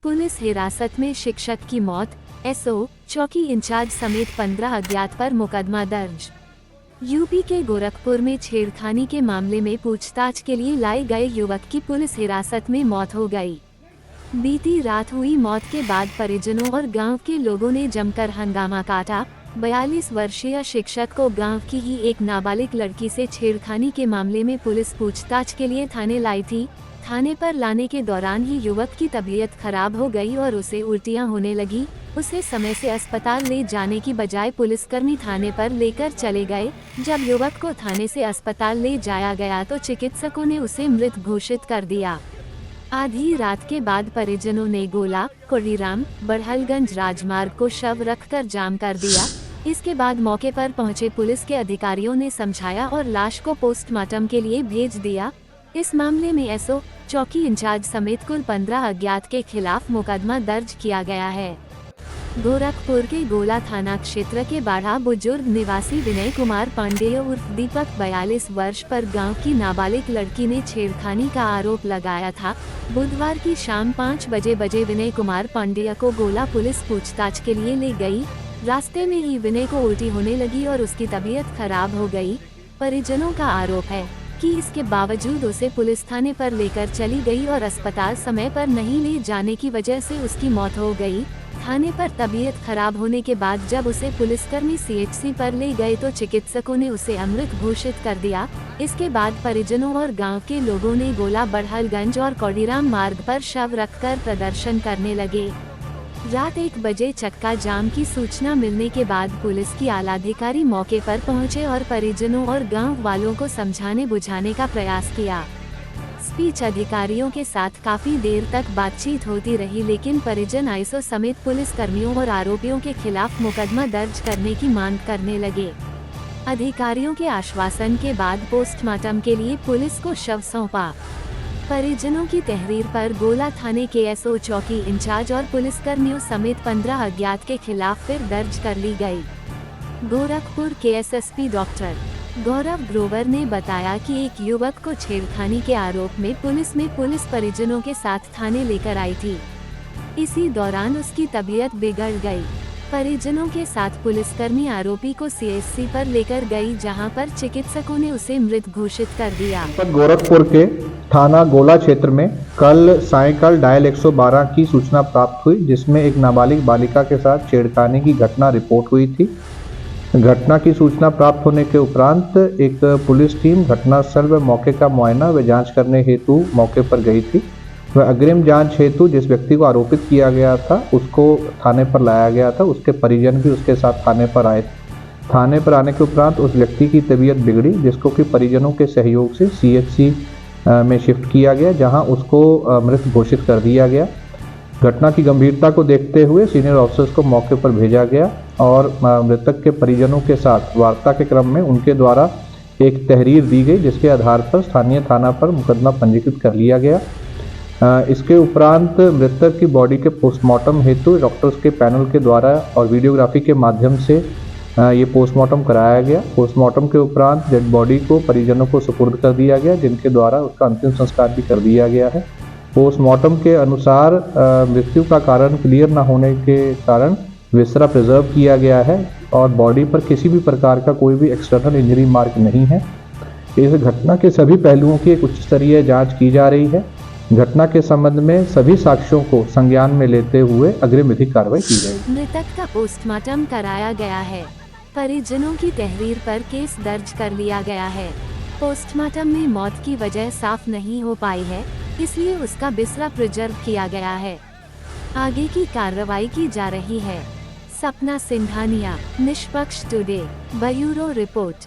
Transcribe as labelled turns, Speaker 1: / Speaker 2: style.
Speaker 1: Police हिरासत में शिक्षक की मौत, एसओ, चौकी इंचार्ज समेत 15 अज्ञात पर मुकदमा दर्ज। यूपी के गोरखपुर में छेड़खानी के मामले में पूछताछ के लिए लाए गए युवक की पुलिस हिरासत में मौत हो गई। बीती रात हुई मौत के बाद परिजनों और गांव के लोगों ने जमकर हंगामा काटा। 42 वर्षीय शिक्षक को गांव की ही एक नाबालिग लड़की से छेड़खानी के मामले में पुलिस पूछताछ के लिए थाने लाई थी। थाने पर लाने के दौरान ही युवक की तबीयत खराब हो गई और उसे उल्टियां होने लगी। उसे समय से अस्पताल ले जाने की बजाय पुलिसकर्मी थाने पर लेकर चले गए। जब युवक को थाने से अस्पताल ले जाया गया तो चिकित्सकों ने उसे मृत घोषित कर दिया। आधी रात के बाद परिजनों ने गोला, कोड़ीराम, बड़हलगंज राजमार्ग को शव रखकर जाम कर दिया। इसके बाद मौके पर पहुंचे पुलिस के अधिकारियों ने समझाया और लाश को पोस्टमार्टम के लिए भेज दिया। इस मामले में एसओ, चौकी इंचार्ज समेत कुल 15 अज्ञात के खिलाफ मुकदमा दर्ज किया गया है। गोरखपुर के गोला थाना क्षेत्र के बाढ़ा बुजुर्ग निवासी विनय कुमार पांडेय उर्फ दीपक 42 वर्ष पर गांव की नाबालिग लड़की ने छेड़खानी का आरोप लगाया था। बुधवार की शाम 5 बजे विनय कुमार पांडेय को गोला पुलिस पूछताछ के लिए ले गई। रास्ते में ही विनय को उल्टी होने लगी और उसकी तबीयत खराब हो गई। परिजनों का आरोप है कि इसके बावजूद उसे पुलिस थाने पर लेकर चली गई और अस्पताल समय पर नहीं ले जाने की वजह से उसकी मौत हो गई। थाने पर तबीयत खराब होने के बाद जब उसे पुलिसकर्मी सीएचसी पर ले गए तो चिकित्सकों ने उसे अमृत घोषित कर दिया। इसके बाद परिजनों और गांव के लोगों ने गोला, बड़हलगंज और कोड़ीराम मार्ग पर शव रखकर प्रदर्शन करने लगे। रात 1 बजे चक्का जाम की सूचना मिलने के बाद पुलिस की आलाधिकारी मौके पर पहुंचे और परिजनों और गांव वालों को समझाने बुझाने का प्रयास किया। स्पीच अधिकारियों के साथ काफी देर तक बातचीत होती रही, लेकिन परिजन आईएसओ समेत पुलिस कर्मियों और आरोपियों के खिलाफ मुकदमा दर्ज करने की मांग करने लगे। अधिकारियों के आश्वासन के बाद पोस्टमार्टम के लिए पुलिस को शव सौंपा। परिजनों की तहरीर पर गोला थाने के एसओ, चौकी इंचार्ज और पुलिसकर्मियों समेत 15 अज्ञात के खिलाफ फिर दर्ज कर ली गई। गोरखपुर के एसएसपी डॉक्टर गौरव ग्रोवर ने बताया कि एक युवक को छेड़खानी के आरोप में पुलिस परिजनों के साथ थाने लेकर आई थी। इसी दौरान उसकी तबीयत बिगड़ गई। परिजनों के साथ पुलिसकर्मी आरोपी को सीएचसी पर लेकर गई, जहां पर चिकित्सकों ने उसे मृत घोषित कर दिया।
Speaker 2: गोरखपुर के थाना गोला क्षेत्र में कल सायंकाल डायल 112 की सूचना प्राप्त हुई, जिसमें एक नाबालिग बालिका के साथ छेड़खानी की घटना रिपोर्ट हुई थी। घटना की सूचना प्राप्त होने के उपरांत एक पुलिस टीम घटनास्थल व मौके का मुआयना व जांच करने हेतु मौके पर गई थी। वह अग्रिम जांच हेतु जिस व्यक्ति को आरोपित किया गया था उसको थाने पर लाया गया था। उसके परिजन भी उसके साथ थाने पर आए। थाने पर आने के उपरांत उस व्यक्ति की तबीयत बिगड़ी, जिसको कि परिजनों के सहयोग से सीएचसी में शिफ्ट किया गया, जहां उसको मृत घोषित कर दिया गया। घटना की गंभीरता को देखते हुए सीनियर ऑफिसर्स को मौके पर भेजा गया और मृतक के परिजनों के साथ वार्ता के क्रम में उनके द्वारा एक तहरीर दी गई, जिसके आधार पर स्थानीय थाना पर मुकदमा पंजीकृत कर लिया गया। इसके उपरांत मृतक की बॉडी के पोस्टमार्टम हेतु डॉक्टर्स के पैनल के द्वारा और वीडियोग्राफी के माध्यम से ये पोस्टमार्टम कराया गया। पोस्टमार्टम के उपरांत डेड बॉडी को परिजनों को सुपुर्द कर दिया गया, जिनके द्वारा उसका अंतिम संस्कार भी कर दिया गया है। पोस्टमार्टम के अनुसार मृत्यु का कारण क्लियर न होने के कारण विसरा प्रिजर्व किया गया है और बॉडी पर किसी भी प्रकार का कोई भी एक्सटर्नल इंजरी मार्क नहीं है। इस घटना के सभी पहलुओं की एक उच्च स्तरीय जांच की जा रही है। घटना के संबंध में सभी साक्ष्यों को संज्ञान में लेते हुए अग्रिम विधिक कार्रवाई की जाएगी।
Speaker 1: मृतक का पोस्टमार्टम कराया गया है। परिजनों की तहरीर पर केस दर्ज कर लिया गया है। पोस्टमार्टम में मौत की वजह साफ नहीं हो पाई है, इसलिए उसका बिसरा प्रिजर्व किया गया है। आगे की कार्रवाई की जा रही है। सपना सिंघानिया, निष्पक्ष टुडे, ब्यूरो रिपोर्ट।